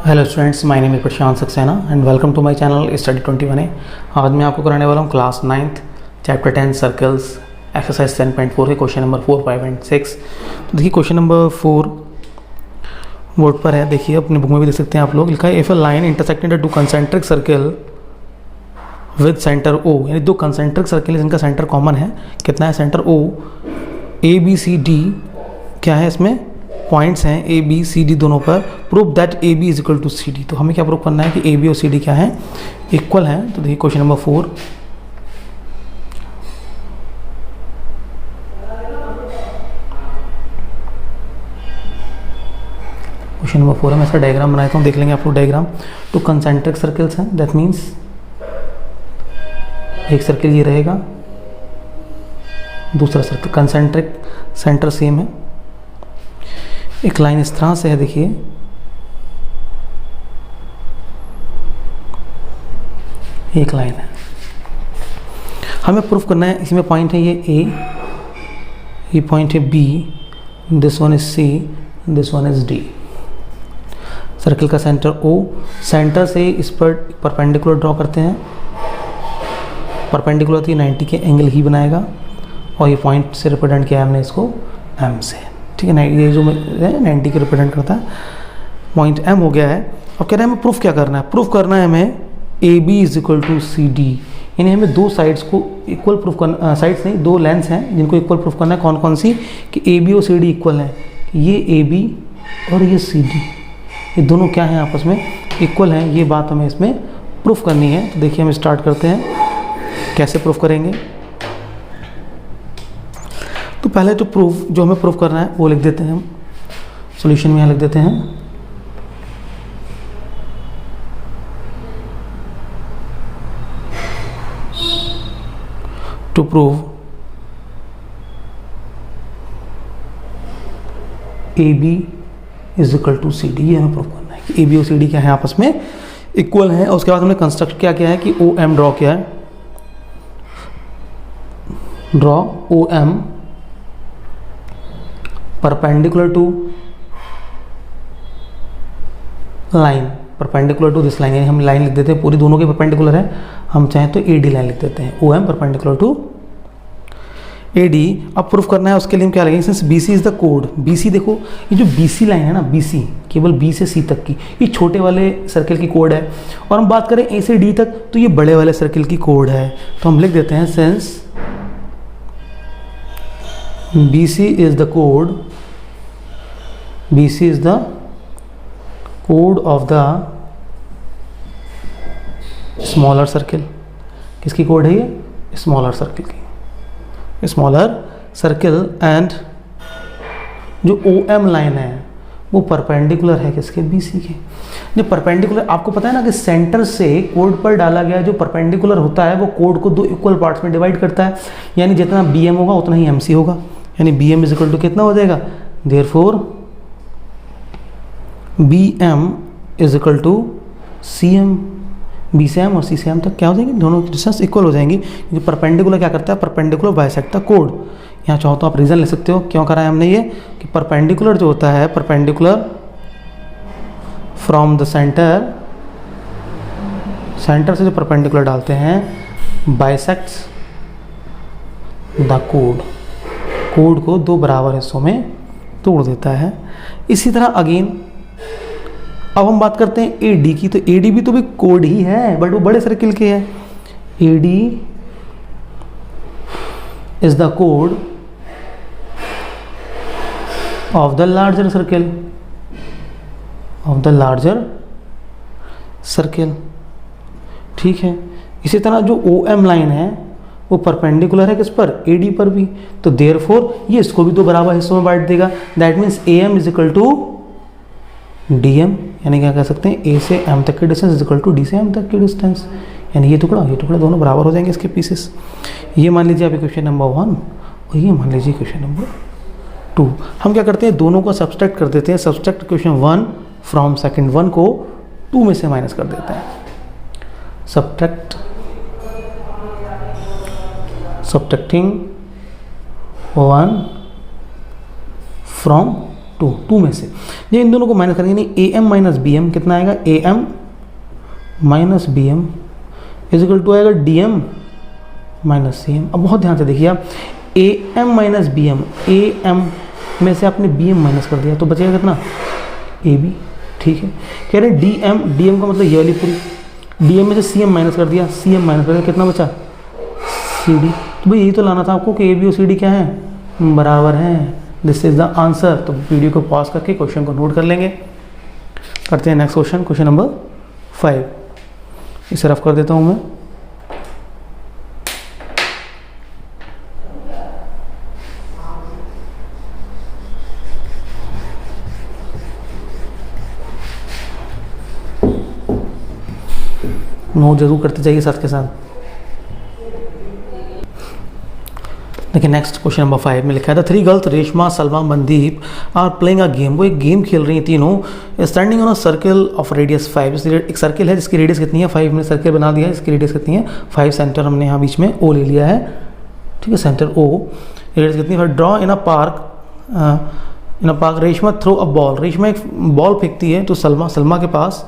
Hello students, my name is Prashant Saxena and welcome to my channel study 21A। आज मैं आपको कराने वाला हूँ class 9th chapter 10 circles exercise 10.4 के क्वेश्चन नंबर 4, 5 एंड 6। तो देखिए क्वेश्चन नंबर 4 बोर्ड पर है, देखिए अपने बुक में भी देख सकते हैं आप लोग। लिखा है if a line intersecting the two concentric circle with centre O, यानी दो कंसेंट्रिक सर्कल जिनका सेंटर कॉमन है। कितना है centre O, A B C D क्या है इसमें पॉइंट्स हैं ए बी सी डी दोनों पर। Prove that A B is equal to C D. तो हमें क्या प्रूव करना है कि ए बी और सी डी क्या है, इक्वल है। तो देखिए क्वेश्चन नंबर 4, क्वेश्चन नंबर 4 है। मैं इसका डायग्राम बनाता हूँ, देख लेंगे आप लोग डायग्राम। टू कंसेंट्रिक सर्कल्स हैं, दैट मीन्स एक सर्कल ये रहेगा, दूसरा सर्कल कंसेंट्रिक, सेंटर सेम है। एक लाइन इस तरह से है, देखिए एक लाइन है, हमें प्रूफ करना है। इसमें पॉइंट है ये ए, ये पॉइंट है B, this one is C, this one is D. Circle का सेंटर ओ, सेंटर से इस पर परपेंडिकुलर ड्रॉ करते हैं। परपेंडिकुलर तो 90 के एंगल ही बनाएगा और ये पॉइंट से रिप्रेजेंट किया है हमने इसको एम से, ठीक है। ये जो है 90 के रिप्रेजेंट करता है, पॉइंट एम हो गया है। अब कह रहे हैं हमें प्रूफ क्या करना है, प्रूफ करना है हमें A B is equal to C D, यानी हमें दो साइड्स को इक्वल प्रूफ करना, साइड्स नहीं दो लेंथ्स हैं जिनको इक्वल प्रूफ करना है। कौन कौन सी, कि ए बी और सी डी इक्वल हैं। ये ए बी और ये सी डी, ये दोनों क्या हैं आपस में इक्वल हैं, ये बात हमें इसमें प्रूफ करनी है। तो देखिए हम स्टार्ट करते हैं, कैसे प्रूफ करेंगे। तो पहले तो प्रूफ जो हमें प्रूफ करना है वो लिख देते हैं हम, सॉल्यूशन में यहाँ लिख देते हैं। To prove A B is equal to C D, ये हमें प्रूफ करना है कि ए बी और सी डी क्या है आपस में इक्वल हैं। और उसके बाद हमने कंस्ट्रक्ट क्या किया है कि ओ एम ड्रॉ किया है, draw O M perpendicular to line, perpendicular to this line, यानी हम लाइन लिख देते हैं पूरी, दोनों के परपेंडिकुलर है। हम चाहें तो ए डी लाइन लिख देते हैं, O M perpendicular to A D. अब प्रूफ करना है, उसके लिए हम क्या लगेंगे, since B C is the कोड। बी सी देखो, ये जो बी सी लाइन है ना, बी सी केवल बी से सी तक की, ये छोटे वाले सर्कल की कोड है। और हम बात करें ए से डी तक, तो ये बड़े वाले सर्कल की कोड है। तो हम लिख देते हैं since B C is the कोड, BC is the code of the smaller circle। किसकी कोड है ये, स्मॉलर सर्कल की, स्मॉलर सर्कल। एंड जो OM लाइन है वो परपेंडिकुलर है किसके, BC के। जो परपेंडिकुलर आपको पता है ना कि सेंटर से कोड पर डाला गया जो परपेंडिकुलर होता है वो कोड को दो इक्वल पार्ट्स में डिवाइड करता है, यानी जितना BM होगा उतना ही MC होगा, यानी BM इज इक्वल टू कितना हो जाएगा, therefore BM is equal to CM। B से एम और सी से एम तक क्या हो जाएंगे, दोनों की डिस्टेंस इक्वल हो जाएंगी, क्योंकि परपेंडिकुलर क्या करता है, परपेंडिकुलर बाइसेक्ट द कोड। यहाँ चाहो तो आप रीज़न ले सकते हो क्यों करा है हमने ये, कि परपेंडिकुलर जो होता है, perpendicular from the centre, centre से जो परपेंडिकुलर डालते हैं बाइसेक्ट्स द कोड, कोड को दो बराबर हिस्सों में तोड़ देता है। इसी तरह अगेन अब हम बात करते हैं ए डी की। तो ए डी भी तो भी कोड ही है, बट वो बड़े सर्किल के है। A D is the code of the larger circle, of the larger circle, ठीक है। इसी तरह जो ओ एम लाइन है वो परपेंडिकुलर है किस पर, ए डी पर भी। तो देयरफॉर ये इसको भी दो बराबर हिस्सों में बांट देगा। That means A M is equal to D M, यानी क्या कह सकते हैं, ए से एम तक की distance is equal to D से एम तक की डिस्टेंस, यानी ये टुकड़ा दोनों बराबर हो जाएंगे इसके पीसेस। ये मान लीजिए आप क्वेश्चन नंबर 1 और ये मान लीजिए क्वेश्चन नंबर 2। हम क्या करते हैं, दोनों को सब्सट्रैक्ट कर देते हैं। सब्सट्रैक्ट क्वेश्चन 1 फ्रॉम सेकंड 1 को 2 में से माइनस कर देते हैं। सब्ट्रैक्टिंग 1 फ्रॉम टू में से ये इन दोनों को माइनस करेंगे, नहीं A M minus B M कितना आएगा, A M minus B M is equal to आएगा D M minus C M. अब बहुत ध्यान से देखिए आप, A M minus B M, A M में से आपने बी एम माइनस कर दिया तो बचेगा कितना, ए बी। ठीक है, कह रहे हैं डी एम का मतलब ये वाली पूरी, डी एम में से सी एम माइनस कर दिया, सी एम माइनस कर दिया, कितना बचा, सी डी। तो भाई यही तो लाना था आपको कि ए बी और सी डी क्या है, बराबर हैं। This is the answer. तो वीडियो को पॉज करके क्वेश्चन को नोट कर लेंगे। करते हैं नेक्स्ट क्वेश्चन, क्वेश्चन नंबर 5। इसे रफ कर देता हूँ मैं। नोट जरूर करते जाइए साथ के साथ। देखिए नेक्स्ट क्वेश्चन नंबर 5 में लिखा है, 3 girls Reshma, Salma, Mandeep are playing a game. वो एक गेम खेल रही हैं तीनों, standing on a circle of radius 5। एक सर्कल है जिसकी रेडियस कितनी है 5, हमने सर्कल बना दिया है, इसकी रेडियस कितनी है 5, सेंटर हमने यहाँ बीच में O ले लिया है। ठीक है, सेंटर O, रेडियस कितनी है। Draw in a park Reshma throw a ball. Reshma एक बॉल फेंकती है तो सलमा के पास,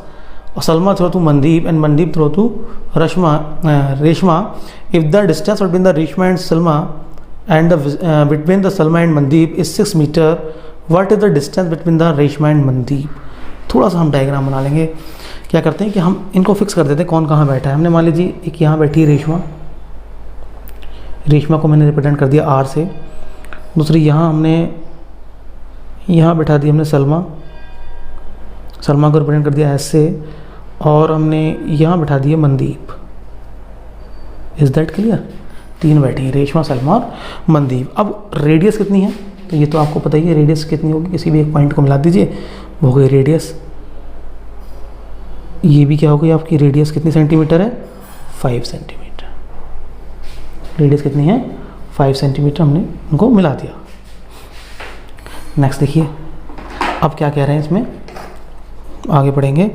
और Salma throw to Mandeep and Mandeep throw to Reshma. If the distance between the Reshma and Salma and between the Salma and Mandeep is 6 meter, what is the distance between the Reshma and Mandeep. थोड़ा सा हम डायग्राम बना लेंगे। क्या करते हैं कि हम इनको फिक्स कर देते हैं कौन कहाँ बैठा है। हमने मान लीजिए एक यहाँ बैठी है रेशमा को मैंने रिप्रेजेंट कर दिया R से। दूसरी यहाँ हमने यहाँ बैठा दी हमने सलमा को रिप्रेजेंट कर दिया S से, और हमने यहाँ बैठा दिया मनदीप। Is that clear. 3 बैठी हैं, रेशमा, सलमा और मनदीप। अब रेडियस कितनी है तो ये तो आपको पता ही है, रेडियस कितनी होगी, किसी भी एक पॉइंट को मिला दीजिए, वो हो गई रेडियस। ये भी क्या हो गई आपकी, रेडियस कितनी सेंटीमीटर है 5 सेंटीमीटर। रेडियस कितनी है 5 सेंटीमीटर, हमने उनको मिला दिया। नेक्स्ट देखिए अब क्या कह रहे हैं, इसमें आगे बढ़ेंगे।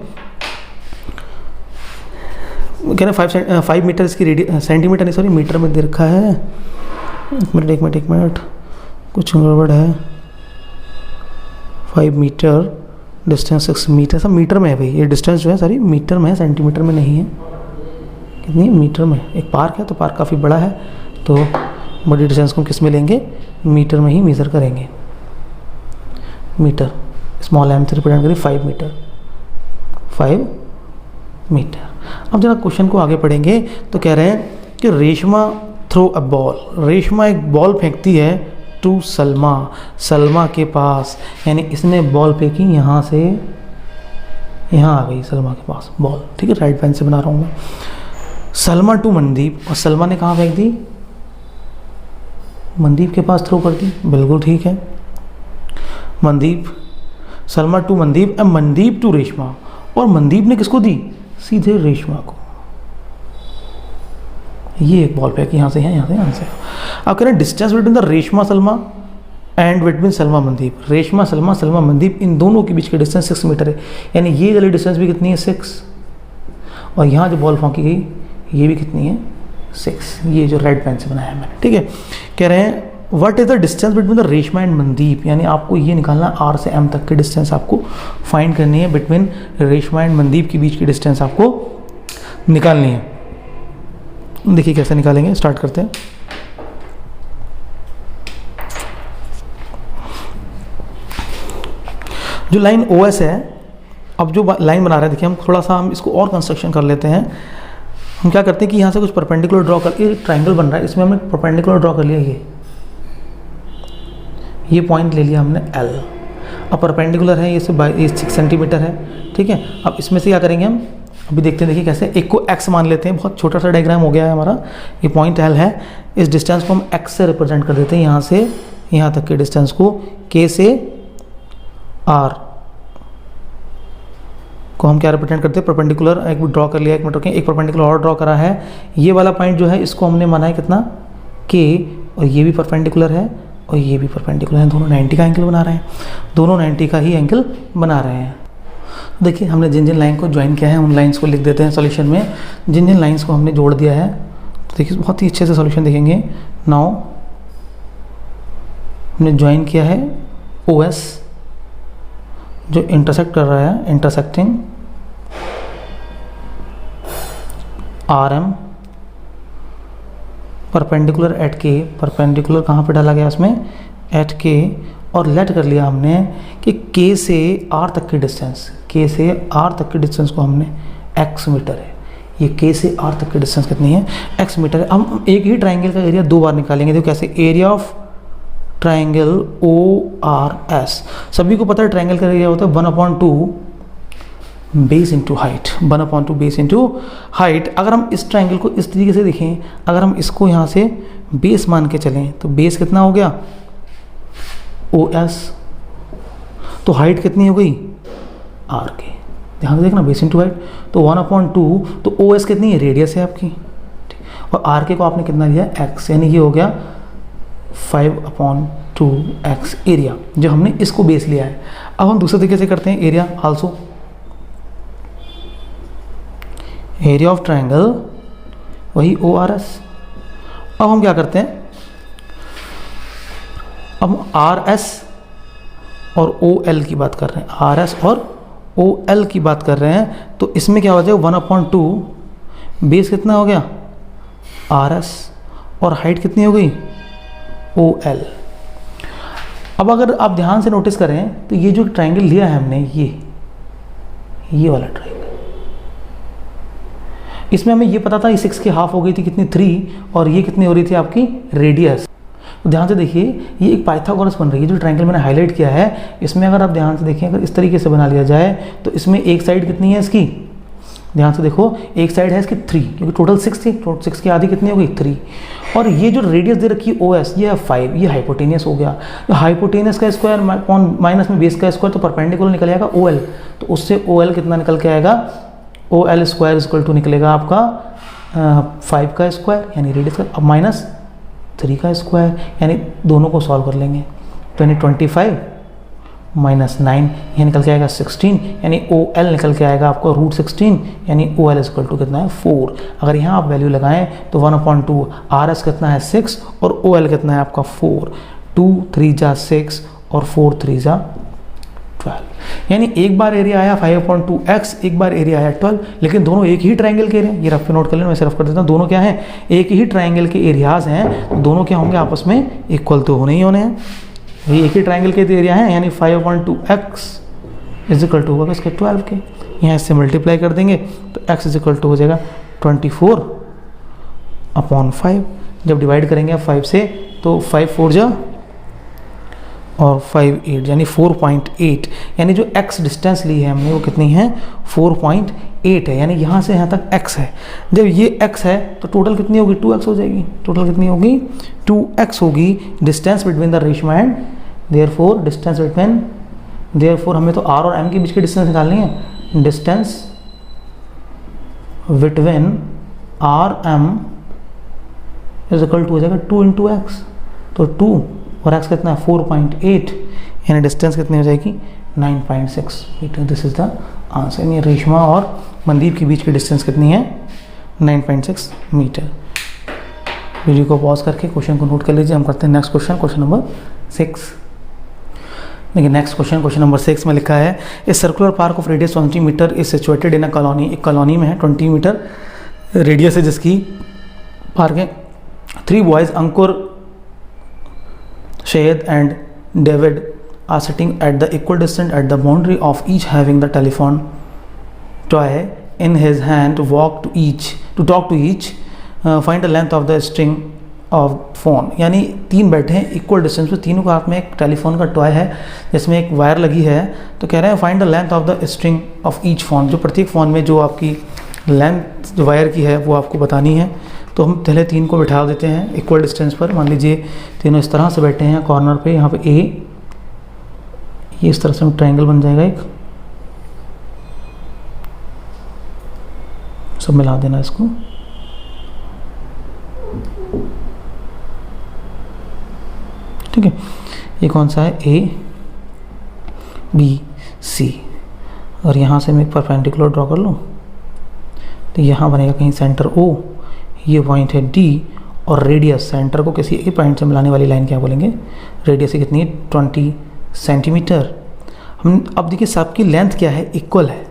कह रहे हैं 5 मीटर इसकी रेडियस, सेंटीमीटर नहीं सॉरी मीटर में दे रखा है। एक मिनट कुछ गड़बड़ है। 5 मीटर डिस्टेंस 6 मीटर, सब मीटर में है भाई, ये डिस्टेंस जो है सारी मीटर में है, सेंटीमीटर में नहीं है। कितनी मीटर में। एक पार्क है तो पार्क काफ़ी बड़ा है, तो बड़ी डिस्टेंस को किस में लेंगे, मीटर में ही मेज़र करेंगे। मीटर, स्मॉल एम से रिप्रेजेंट करिए 5 मीटर। अब जरा क्वेश्चन को आगे पढ़ेंगे तो कह रहे हैं कि Reshma throw a ball. Reshma एक बॉल फेंकती है टू सलमा के पास, यानी इसने बॉल फेंकी यहाँ से यहाँ आ गई सलमा के पास बॉल। ठीक है, राइट पेन से बना रहा हूँ मैं। सलमा टू मनदीप, और सलमा ने कहाँ फेंक दी, मनदीप के पास थ्रो कर दी, बिल्कुल ठीक है। Salma to Mandeep and Mandeep to Reshma, और मनदीप ने किसको दी, सीधे रेशमा को। ये एक बॉल फेंकी यहाँ से यहाँ से। अब कह रहे हैं distance between the Reshma Salma and between Salma Mandeep. Reshma Salma Mandeep इन दोनों के बीच की डिस्टेंस 6 मीटर है, यानी ये वाली डिस्टेंस भी कितनी है 6, और यहाँ जो बॉल फेंकी गई ये भी कितनी है 6। ये जो रेड पेन से बनाया है मैंने। ठीक है, कह रहे हैं what is the distance between the Reshma and Mandeep, यानी आपको ये निकालना R से M तक की डिस्टेंस आपको फाइंड करनी है। बिटवीन रेशमा एंड मनदीप के बीच की डिस्टेंस आपको निकालनी है। देखिए कैसे निकालेंगे, स्टार्ट करते हैं। जो लाइन OS है, अब जो लाइन बना रहे हैं देखिए, हम थोड़ा सा हम इसको और कंस्ट्रक्शन कर लेते हैं। हम क्या करते हैं कि यहाँ से कुछ परपेंडिकुलर ड्रॉ कर, एक ट्राइंगल बन रहा है, इसमें हमने परपेंडिकुलर ड्रॉ कर लिया। ये पॉइंट ले लिया हमने L। अब परपेंडिकुलर है, ये 6 सेंटीमीटर है। ठीक है, अब इसमें से क्या करेंगे हम, अभी देखते हैं। देखिए कैसे, एक को x मान लेते हैं, बहुत छोटा सा डायग्राम हो गया है हमारा। ये पॉइंट L है, इस डिस्टेंस को हम x से रिप्रेजेंट कर देते हैं, यहाँ से यहाँ तक के डिस्टेंस को K से R को हम क्या रिप्रेजेंट करते हैं, परपेंडिकुलर। एक ड्रॉ कर लिया, एक मिनट रखें, एक परपेंडिकुलर और ड्रॉ करा है। ये वाला पॉइंट जो है इसको हमने माना है कितना K, और ये भी परपेंडिकुलर है और ये भी परपेंडिकुलर है, दोनों 90 का एंगल बना रहे हैं, दोनों 90 का ही एंगल बना रहे हैं। देखिए हमने जिन लाइन को ज्वाइन किया है उन लाइंस को लिख देते हैं सॉल्यूशन में। जिन लाइंस को हमने जोड़ दिया है तो देखिए बहुत ही अच्छे से सॉल्यूशन देखेंगे। नाउ हमने ज्वाइन किया है OS जो इंटरसेक्ट कर रहा है, इंटरसेक्टिंग RM परपेंडिकुलर एट के, परपेंडिकुलर कहाँ पे डाला गया उसमें, एट के, और लेट कर लिया हमने कि K से R तक की डिस्टेंस, K से R तक की डिस्टेंस को हमने x मीटर है, ये K से R तक की डिस्टेंस कितनी है, x मीटर है। हम एक ही ट्राइंगल का एरिया दो बार निकालेंगे। देखो कैसे, एरिया ऑफ ट्राइंगल ORS, सभी को पता है ट्राइंगल का एरिया होता है 1/2 base into height, 1/2 base into height. अगर हम इस ट्राइंगल को इस तरीके से देखें, अगर हम इसको यहाँ से बेस मान के चलें तो बेस कितना हो गया OS, तो हाइट कितनी हो गई R के, ध्यान से देखना, बेस इंटू हाइट, तो 1/2, तो OS कितनी है, रेडियस है आपकी, और R के को आपने कितना लिया x, यानी ये हो गया 5/2x एरिया, जो हमने इसको बेस लिया है। अब हम दूसरे तरीके से करते हैं, area also, area of triangle वही ORS। अब हम क्या करते हैं, अब RS और OL की बात कर रहे हैं, RS और OL की बात कर रहे हैं, तो इसमें क्या हो जाएगा 1/2, बेस कितना हो गया RS, और हाइट कितनी हो गई OL। अब अगर आप ध्यान से नोटिस करें तो ये जो ट्राइंगल लिया है हमने, ये वाला ट्राइंगल, इसमें हमें ये पता था ये 6 की हाफ हो गई थी कितनी 3, और ये कितनी हो रही थी आपकी रेडियस। तो ध्यान से देखिए, ये एक पाइथागोरस बन रही है, जो ट्राइंगल मैंने हाईलाइट किया है इसमें अगर आप ध्यान से देखें, अगर इस तरीके से बना लिया जाए तो इसमें एक साइड कितनी है इसकी, ध्यान से देखो, एक साइड है इसकी 3, क्योंकि टोटल 6 थी, टोटल 6 की आधी कितनी हो गई 3, और ये जो रेडियस दे रखी है OS, ये है 5, ये हाइपोटेनियस हो गया। तो हाइपोटेनियस का स्क्वायर माइनस में बेस का स्क्वायर, तो परपेंडिकुलर निकल जाएगा OL, तो उससे OL कितना निकल के आएगा, OL स्क्वायर इक्वल टू निकलेगा आपका 5 का स्क्वायर यानी रेडियस का, अब माइनस 3 का स्क्वायर, यानी दोनों को सॉल्व कर लेंगे तो यानी 25 माइनस 9, ये निकल के आएगा 16, यानी OL निकल के आएगा आपको √16, यानी OL इक्वल टू कितना है 4। अगर यहाँ आप वैल्यू लगाएं तो 1/2, RS कितना है 6, और OL कितना है आपका 4, 2 3 जा 6 और 4 3 जा 12, यानी एक बार एरिया आया 5/2x, एक बार एरिया आया 12, लेकिन दोनों एक ही ट्राइंगल के एरिया, ये रफ पे नोट कर लेना, मैं रफ कर देता हूँ, दोनों क्या हैं, एक ही ट्राइंगल के एरियाज हैं, तो दोनों क्या होंगे आपस में इक्वल तो होने ही होने हैं, ये एक ही ट्राइंगल के एरिया हैं, यानी 5/2x इज इक्वल टू होगा इसके 12 के, यहाँ इससे मल्टीप्लाई कर देंगे तो x इज इक्वल टू हो जाएगा 24/5, जब डिवाइड करेंगे आप 5 से तो 5 4 जा और 5 8, यानी 4.8, यानी जो x डिस्टेंस ली है हमने वो कितनी है 4.8 है, यानी यहाँ से यहाँ तक x है। जब ये x है तो टोटल कितनी होगी 2x हो जाएगी, टोटल कितनी होगी 2x होगी, distance between the Reshma and therefore distance between, therefore हमें तो r और m के बीच की डिस्टेंस निकालनी है, distance between r m is equal to हो जाएगा 2 × x, तो 2 और x कितना है 4.8, यानी डिस्टेंस कितनी हो जाएगी 9.6 metre. This is the answer, यानी रेशमा और मनदीप के बीच की डिस्टेंस कितनी है 9.6 मीटर। वीडियो को पॉज करके क्वेश्चन को नोट कर लीजिए। हम करते हैं नेक्स्ट क्वेश्चन नंबर 6। देखिए नेक्स्ट क्वेश्चन नंबर 6 में लिखा है, A circular park of radius 20 metre is situated in a colony, एक कॉलोनी में है 20 मीटर रेडियस है जिसकी पार्क है। 3 boys Ankur, Shahid and David are sitting at the equal distance at the boundary of each having the telephone toy in his hand to talk to each, find the length of the string of phone। यानी 3 बैठे हैं equal distance पे, तीनों के हाथ में एक telephone का टॉय है जिसमें एक वायर लगी है, तो कह रहे हैं find the length of the string of each phone, जो प्रत्येक फ़ोन में जो आपकी लेंथ जो वायर की है वो आपको बतानी है। तो हम पहले 3 को बिठा देते हैं इक्वल डिस्टेंस पर, मान लीजिए तीनों इस तरह से बैठे हैं कॉर्नर पे, यहाँ पे ए, ये इस तरह से ट्रायंगल बन जाएगा एक, सब मिला देना इसको, ठीक है। ये कौन सा है ए बी सी, और यहाँ से मैं एक परपेंडिकुलर ड्रॉ कर लूँ तो यहाँ बनेगा कहीं सेंटर ओ, ये पॉइंट है डी, और रेडियस सेंटर को किसी एक पॉइंट से मिलाने वाली लाइन क्या बोलेंगे, रेडियस कितनी है 20 सेंटीमीटर। हम अब देखिए सबकी लेंथ क्या है, इक्वल है,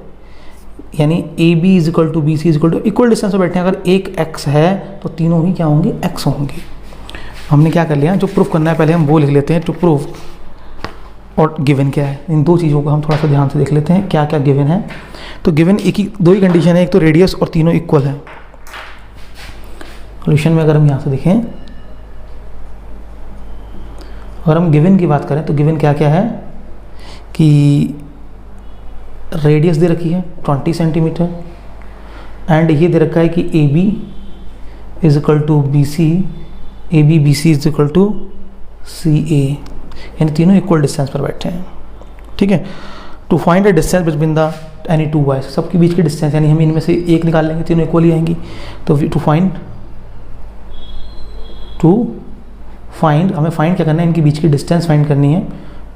यानी A B is equal to B C is equal to equal distance पर बैठे हैं। अगर एक एक्स है तो तीनों ही क्या होंगे, एक्स होंगे। हमने क्या कर लिया, जो प्रूफ करना है पहले हम वो लिख लेते हैं, टू प्रूफ और गिवन क्या है। इन दो चीज़ों को हम थोड़ा सा ध्यान से देख लेते हैं, क्या क्या गिवन है। तो गिवन दो ही कंडीशन है, एक तो रेडियस और तीनों इक्वल है। सोल्यूशन में अगर हम यहाँ से देखें, अगर हम गिवन की बात करें तो गिवन क्या क्या है कि रेडियस दे रखी है 20 सेंटीमीटर, एंड ये दे रखा है कि A B is equal to B C, A B B C is equal to C A, यानी तीनों इक्वल डिस्टेंस पर बैठे हैं। ठीक है, to find the distance between the any two boys, सबके बीच की डिस्टेंस, यानी हम इनमें से एक निकाल लेंगे, तीनों इक्वल ही आएंगी। तो टू फाइंड हमें फाइंड क्या करना है, इनके बीच की डिस्टेंस फाइंड करनी है।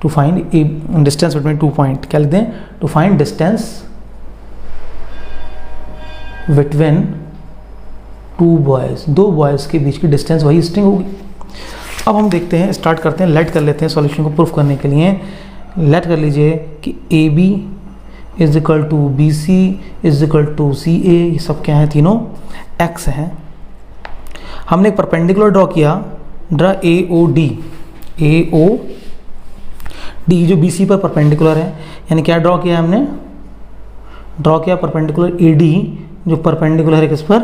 To find a distance between 2 point, क्या लिख दें, to find distance between 2 boys, 2 boys के बीच की डिस्टेंस वही स्ट्रिंग होगी। अब हम देखते हैं, स्टार्ट करते हैं, लेट कर लेते हैं सॉल्यूशन को प्रूफ करने के लिए। लेट कर लीजिए कि A B is equal to B C is equal to C A, ये सब क्या है, तीनों एक्स हैं। हमने एक परपेंडिकुलर ड्रॉ किया, ड्रा ए ओ डी जो बी सी पर परपेंडिकुलर है, यानी क्या ड्रॉ किया हमने, ड्रॉ किया परपेंडिकुलर ए डी जो परपेंडिकुलर है किस पर,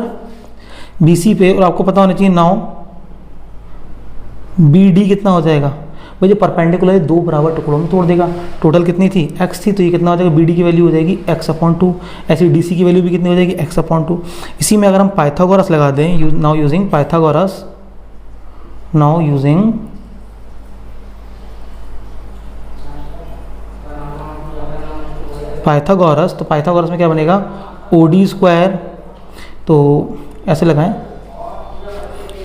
बी सी पे। और आपको पता होना चाहिए नाउ बी डी कितना हो जाएगा भाई, जो परपेंडिकुलर है 2 बराबर टुकड़ों में तोड़ देगा। टोटल कितनी थी, x थी, तो ये कितना हो जाएगा, बी डी की वैल्यू हो जाएगी x/2। ऐसी डी सी की वैल्यू भी कितनी हो जाएगी, x/2। इसी में अगर हम पाइथागोरस लगा दें, now using Pythagoras, now using Pythagoras, तो पाइथागोरस में क्या बनेगा, ओ डी स्क्वायर, तो ऐसे लगाएं,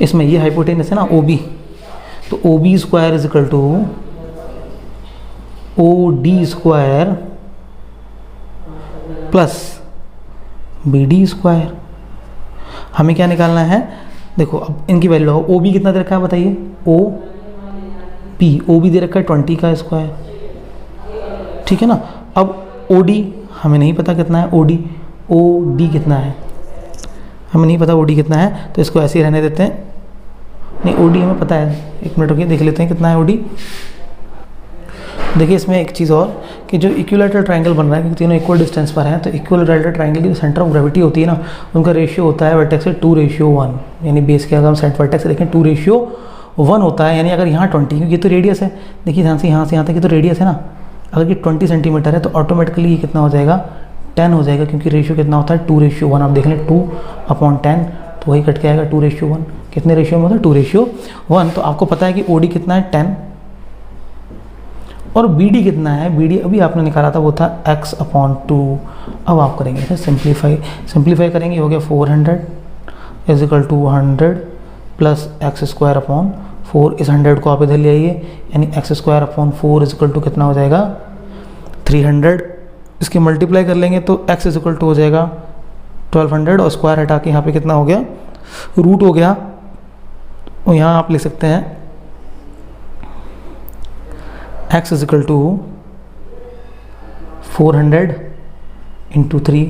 इसमें ये हाइपोटेनस है ना ओ बी, तो O B square is equal to O D square plus B D square. हमें क्या निकालना है, देखो अब इनकी वैल्यू लगाओ, ओ बी कितना दे रखा है बताइए, ओ बी दे रखा है 20 का स्क्वायर, ठीक है ना। अब ओ डी हमें नहीं पता कितना है, ओ डी कितना है हमें नहीं पता, ओ डी कितना है, तो इसको ऐसे ही रहने देते हैं। नहीं, ओ डी हमें पता है, एक मिनट रुकिए देख लेते हैं कितना है ओ डी। देखिए इसमें एक चीज़ और कि जो इक्विलैटरल ट्रायंगल बन रहा है, क्योंकि तीनों इक्वल डिस्टेंस पर हैं, तो इक्विलैटरल ट्रायंगल की जो सेंटर ऑफ ग्रेविटी होती है ना, उनका रेशियो होता है वर्टेक्स से 2:1, यानी बेस के अगर हम सेंटर वर्टेक्स से देखें 2:1 होता है। यानी अगर यहाँ 20, क्योंकि ये तो रेडियस है, देखिए यहाँ से यहाँ तक ये तो रेडियस है ना, अगर ये 20 सेंटीमीटर है तो ऑटोमेटिकली ये कितना हो जाएगा, 10 हो जाएगा, क्योंकि रेशियो कितना होता है 2:1। आप देख लें 2/10, तो वही कट के आएगा 2:1। कितने रेशियो में होता है, 2:1। तो आपको पता है कि ओ डी कितना है 10, और बी डी कितना है, बी डी अभी आपने निकाला था वो था x/2। अब आप करेंगे इसे सिंप्लीफाई करेंगे, हो गया 400 is equal to 100 plus x²/4। इस 100 को आप इधर ले आइए, यानी x²/4 इज इक्वल टू कितना हो जाएगा 300। इसके मल्टीप्लाई कर लेंगे तो x इज इक्वल टू हो जाएगा 1200, और स्क्वायर हटा के यहाँ पे कितना हो गया, रूट हो गया। और यहाँ आप लिख सकते हैं x is equal to 400 into 3,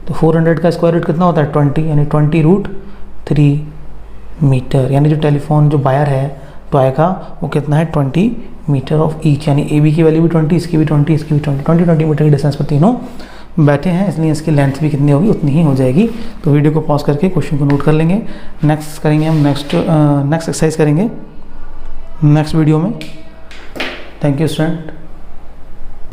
तो 400 का स्क्वायर रूट कितना होता है 20, यानी 20√3 मीटर। यानी जो टेलीफोन जो वायर है टॉय का वो कितना है 20 मीटर ऑफ ईच, यानी ए बी की वैल्यू भी 20, इसकी भी 20, इसकी भी 20 मीटर की डिस्टेंस पर तीनों बैठे हैं, इसलिए इसकी लेंथ भी कितनी होगी, उतनी ही हो जाएगी। तो वीडियो को पॉज करके क्वेश्चन को नोट कर लेंगे। नेक्स्ट करेंगे हम, नेक्स्ट एक्सरसाइज करेंगे नेक्स्ट वीडियो में। Thank you student.